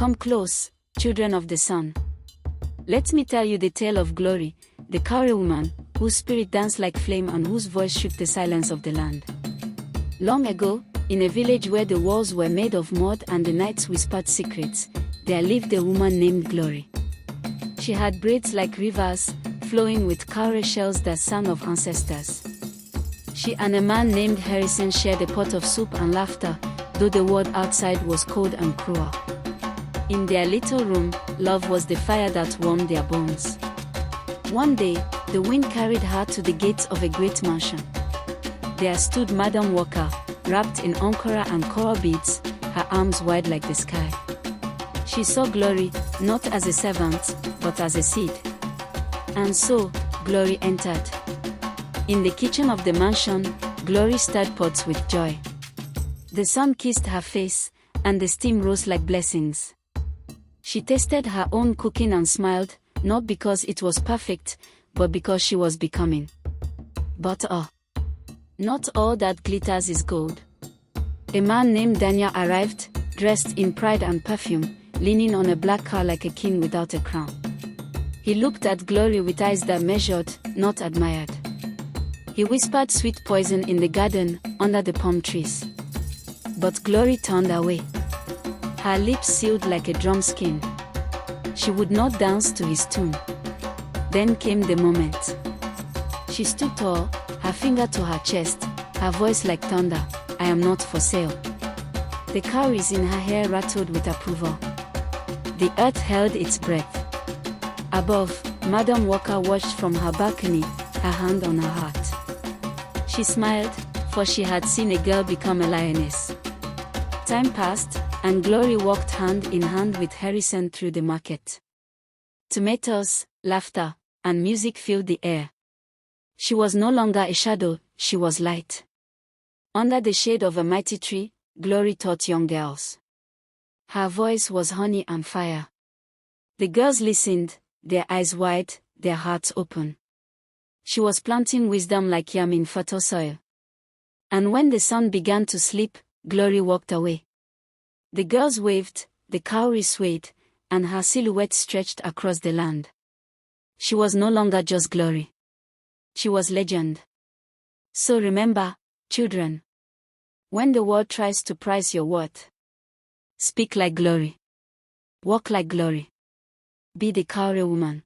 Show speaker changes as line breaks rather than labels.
Come close, children of the sun. Let me tell you the tale of Glory, the Cowrie woman, whose spirit danced like flame and whose voice shook the silence of the land. Long ago, in a village where the walls were made of mud and the nights whispered secrets, there lived a woman named Glory. She had braids like rivers, flowing with cowrie shells that sang of ancestors. She and a man named Harrison shared a pot of soup and laughter, though the world outside was cold and cruel. In their little room, love was the fire that warmed their bones. One day, the wind carried her to the gates of a great mansion. There stood Madam Walker, wrapped in ankara and coral beads, her arms wide like the sky. She saw Glory, not as a servant, but as a seed. And so, Glory entered. In the kitchen of the mansion, Glory stirred pots with joy. The sun kissed her face, and the steam rose like blessings. She tasted her own cooking and smiled, not because it was perfect, but because she was becoming. But not all that glitters is gold. A man named Daniel arrived, dressed in pride and perfume, leaning on a black car like a king without a crown. He looked at Glory with eyes that measured, not admired. He whispered sweet poison in the garden, under the palm trees. But Glory turned away. Her lips sealed like a drum skin. She would not dance to his tune. Then came the moment. She stood tall, her finger to her chest, her voice like thunder, "I am not for sale." The cowries in her hair rattled with approval. The earth held its breath. Above, Madam Walker watched from her balcony, her hand on her heart. She smiled, for she had seen a girl become a lioness. Time passed, and Glory walked hand in hand with Harrison through the market. Tomatoes, laughter, and music filled the air. She was no longer a shadow, she was light. Under the shade of a mighty tree, Glory taught young girls. Her voice was honey and fire. The girls listened, their eyes wide, their hearts open. She was planting wisdom like yam in fertile soil. And when the sun began to sleep, Glory walked away. The girls waved, the cowrie swayed, and her silhouette stretched across the land. She was no longer just Glory. She was legend. So remember, children. When the world tries to price your worth, speak like Glory. Walk like Glory. Be the Cowrie woman.